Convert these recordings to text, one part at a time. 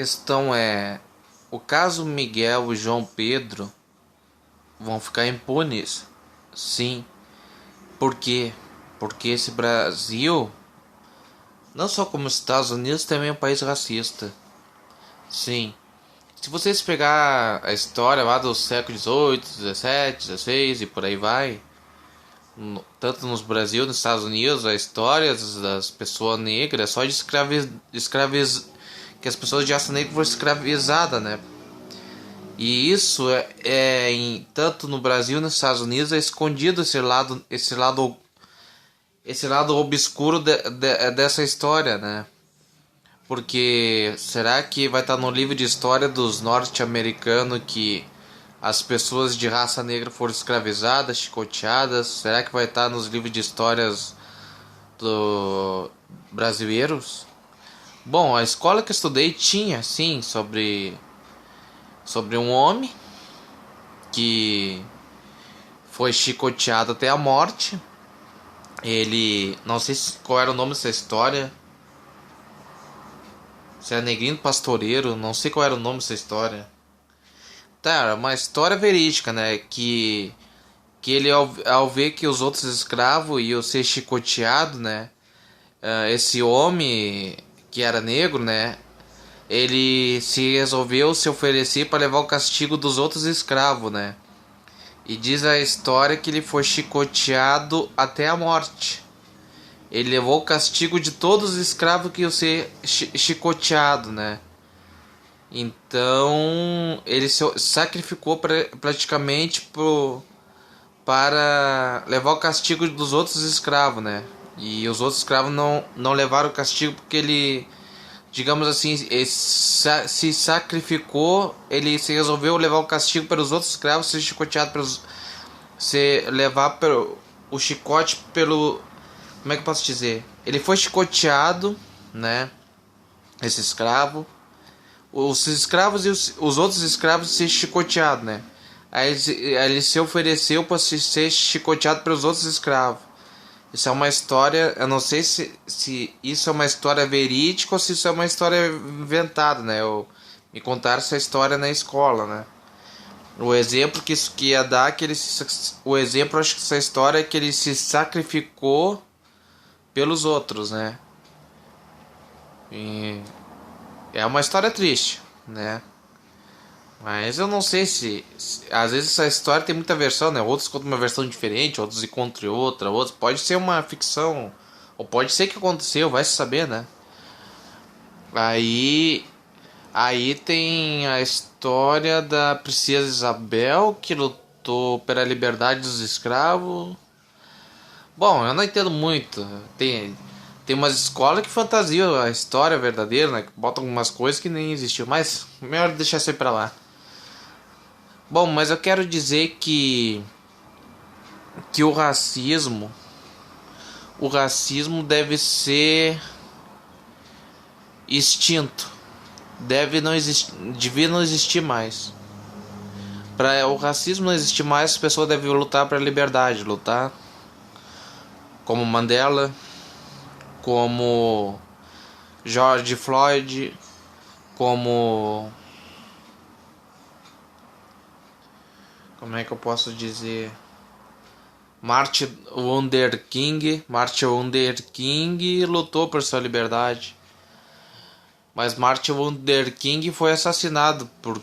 questão é, o caso Miguel e João Pedro vão ficar impunes? Sim. Por quê? Porque esse Brasil, não só como os Estados Unidos, também é um país racista. Sim. Se vocês pegar a história lá do século XVIII, XVII, XVI e por aí vai, tanto no Brasil, nos Estados Unidos, a história das pessoas negras, só de que as pessoas de raça negra foram escravizadas, né? E isso tanto no Brasil e nos Estados Unidos é escondido esse lado obscuro dessa história, né? Porque será que vai estar no livro de história dos norte-americanos que as pessoas de raça negra foram escravizadas, chicoteadas? Será que vai estar nos livros de histórias do brasileiros? Bom, a escola que eu estudei tinha, sim, sobre um homem que foi chicoteado até a morte. Ele, não sei qual era o nome dessa história, se era Negrino Pastoreiro, não sei qual era o nome dessa história. Tá, era uma história verídica, né? Que ele, ao ver que os outros escravos iam ser chicoteados, né? Esse homem que era negro, né? Ele se resolveu se oferecer para levar o castigo dos outros escravos, né? E diz a história que ele foi chicoteado até a morte. Ele levou o castigo de todos os escravos que iam ser chicoteados, né? Então ele se sacrificou praticamente para levar o castigo dos outros escravos, né? E os outros escravos não levaram o castigo porque ele, digamos assim, se sacrificou, ele se resolveu levar o castigo para os outros escravos ser chicoteado levar o chicote pelo, como é que eu posso dizer? Ele foi chicoteado, né? Esse escravo, os escravos e os outros escravos se chicoteados, né? Aí ele se ofereceu para ser chicoteado pelos outros escravos. Isso é uma história, eu não sei se isso é uma história verídica ou se isso é uma história inventada, né? Me contaram essa história na escola, né? O exemplo que isso que ia dar é que o exemplo, acho que essa história é que ele se sacrificou pelos outros, né? E é uma história triste, né? Mas eu não sei se às vezes essa história tem muita versão, né? Outros contam uma versão diferente, outros encontram outra, outros pode ser uma ficção, ou pode ser que aconteceu, vai se saber, né? Aí aí tem a história da princesa Isabel que lutou pela liberdade dos escravos. Bom, eu não entendo muito. Tem umas escolas que fantasiam a história verdadeira, né? Que botam algumas coisas que nem existiu. Mas melhor deixar isso aí pra lá. Bom, mas eu quero dizer que o racismo deve ser extinto. Devia não existir mais. Para o racismo não existir mais, as pessoas devem lutar para a liberdade, lutar como Mandela, como George Floyd, como é que eu posso dizer? Martin Luther King lutou por sua liberdade. Mas Martin Luther King foi assassinado por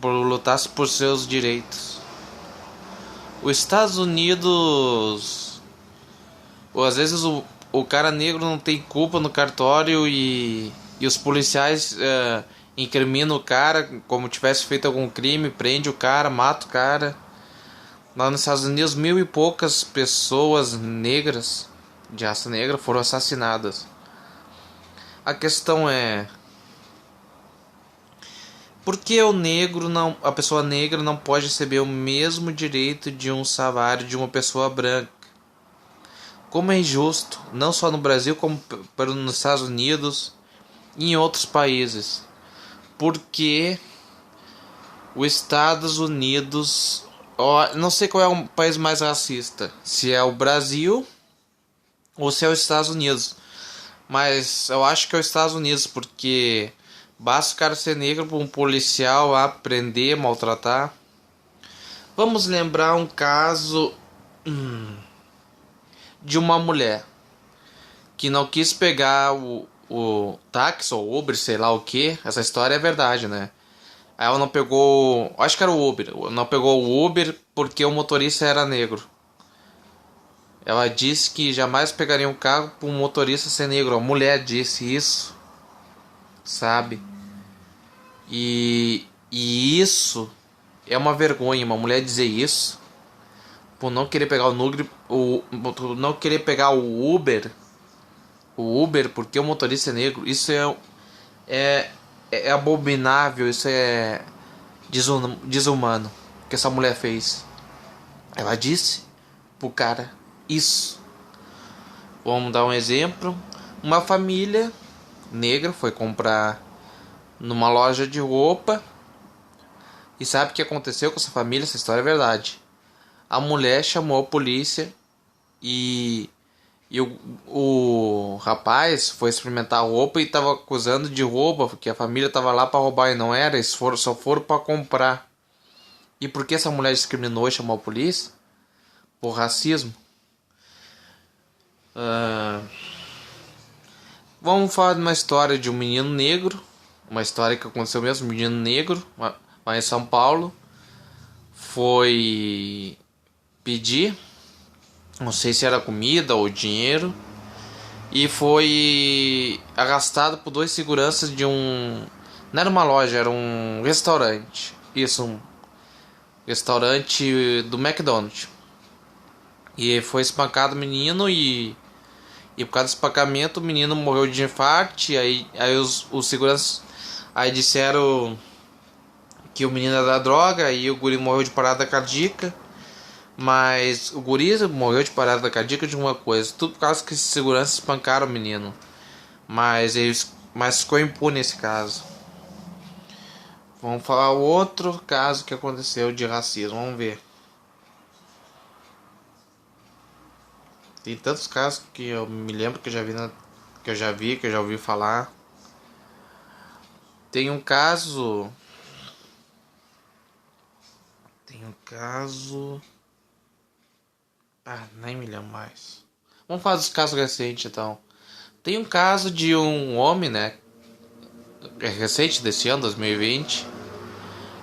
lutar por seus direitos. Os Estados Unidos, ou às vezes o cara negro não tem culpa no cartório e os policiais incriminam o cara como tivesse feito algum crime, prende o cara, mata o cara. Lá nos Estados Unidos, 1000 e poucas pessoas negras, de raça negra, foram assassinadas. A questão é, por que a pessoa negra não pode receber o mesmo direito de um salário de uma pessoa branca? Como é injusto, não só no Brasil, como nos Estados Unidos e em outros países. Porque os Estados Unidos, não sei qual é o país mais racista, se é o Brasil ou se é os Estados Unidos. Mas eu acho que é os Estados Unidos, porque Basta o cara ser negro para um policial lá prender, maltratar. Vamos lembrar um caso de uma mulher que não quis pegar o táxi ou Uber, sei lá o que. Essa história é verdade, né? Aí ela não pegou. Acho que era o Uber. Não pegou o Uber porque o motorista era negro. Ela disse que jamais pegaria um carro por um motorista ser negro. A mulher disse isso, sabe? E isso é uma vergonha, uma mulher dizer isso por não querer pegar não querer pegar o Uber porque o motorista é negro. Isso é, é abominável, isso é desumano que essa mulher fez. Ela disse pro cara isso. Vamos dar um exemplo. Uma família negra foi comprar numa loja de roupa. E sabe o que aconteceu com essa família? Essa história é verdade. A mulher chamou a polícia e, o rapaz foi experimentar a roupa e estava acusando de roubo, porque a família estava lá para roubar e não era, eles só foram para comprar. E por que essa mulher discriminou e chamou a polícia? Por racismo. Vamos falar de uma história de um menino negro. Uma história que aconteceu mesmo. Um menino negro lá em São Paulo foi pedir, não sei se era comida ou dinheiro, e foi arrastado por dois seguranças de um... Não era uma loja, era um restaurante. Isso, um restaurante do McDonald's. E foi espancado o menino e por causa do espancamento o menino morreu de infarto. Aí os seguranças aí disseram que o menino era da droga e o guri morreu de parada cardíaca. Mas o guri morreu de parada cardíaca de uma coisa. Tudo por causa que os seguranças espancaram o menino. Mas ficou impune esse caso. Vamos falar outro caso que aconteceu de racismo. Vamos ver. Tem tantos casos que eu me lembro que eu já vi, que eu já ouvi falar. Tem um caso. Nem me lembro mais. Vamos falar dos casos recentes então. Tem um caso de um homem, né? É recente desse ano, 2020.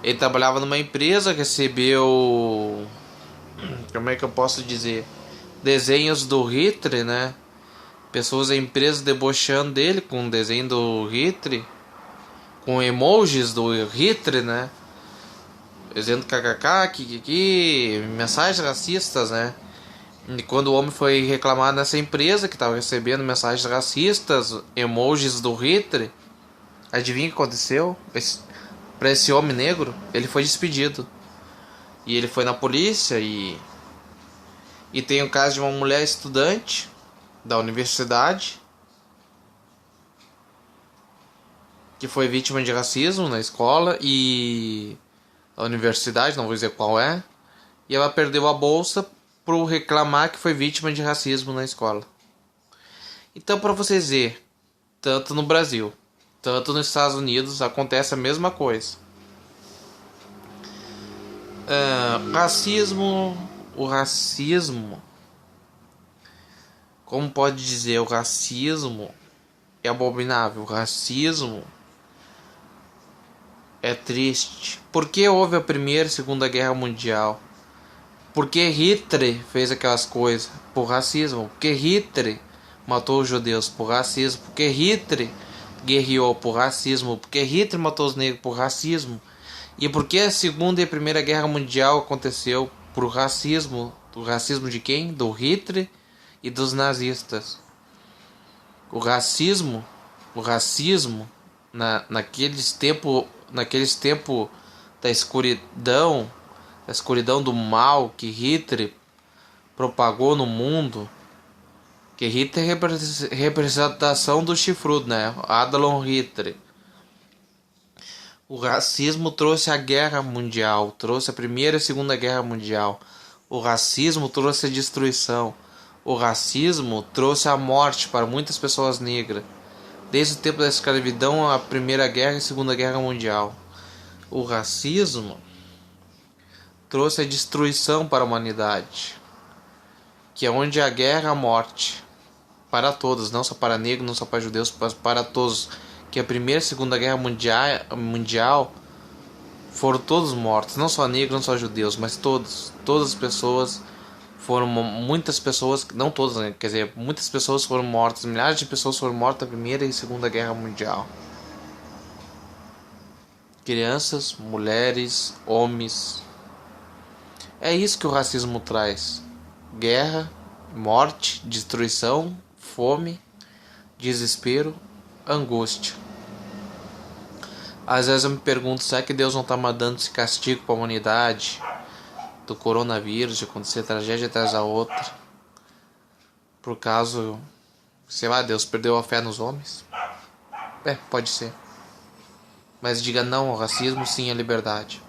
Ele trabalhava numa empresa, recebeu. Como é que eu posso dizer? Desenhos do Hitler, né? Pessoas da empresa debochando dele com o desenho do Hitler, com emojis do Hitler, né? Dizendo kkk, kikiki, mensagens racistas, né? E quando o homem foi reclamar nessa empresa que estava recebendo mensagens racistas, emojis do Hitler, adivinha o que aconteceu? Para esse homem negro, ele foi despedido. E ele foi na polícia e tem o caso de uma mulher estudante da universidade que foi vítima de racismo na escola e a universidade, não vou dizer qual é, e ela perdeu a bolsa por reclamar que foi vítima de racismo na escola. Então, para vocês verem, tanto no Brasil, tanto nos Estados Unidos, acontece a mesma coisa. O racismo, como pode dizer, o racismo é abominável, o racismo é triste. Por que houve a Primeira e Segunda Guerra Mundial? Porque Hitler fez aquelas coisas por racismo. Porque Hitler matou os judeus por racismo. Porque Hitler guerreou por racismo. Porque Hitler matou os negros por racismo. E porque a Segunda e a Primeira Guerra Mundial aconteceu por racismo. O racismo de quem? Do Hitler e dos nazistas. O racismo naqueles tempos da escuridão do mal que Hitler propagou no mundo, que Hitler é representação do chifrudo, né? Adolf Hitler. O racismo trouxe a guerra mundial, trouxe a Primeira e a Segunda Guerra Mundial. O racismo trouxe a destruição. O racismo trouxe a morte para muitas pessoas negras. desde o tempo da escravidão, a Primeira Guerra e a Segunda Guerra Mundial. O racismo trouxe a destruição para a humanidade, que é onde a guerra, a morte, para todos, não só para negros, não só para judeus, mas para todos, que a Primeira e a Segunda Guerra Mundial foram todos mortos, não só negros, não só judeus, mas todas as pessoas foram, muitas pessoas, não todas, né? Quer dizer, muitas pessoas foram mortas, milhares de pessoas foram mortas na Primeira e Segunda Guerra Mundial. Crianças, mulheres, homens. É isso que o racismo traz: guerra, morte, destruição, fome, desespero, angústia. Às vezes eu me pergunto, será que Deus não está mandando esse castigo para a humanidade? Do coronavírus, de acontecer tragédia atrás da outra. Por causa, sei lá, Deus perdeu a fé nos homens? Pode ser. Mas diga não ao racismo, sim à liberdade.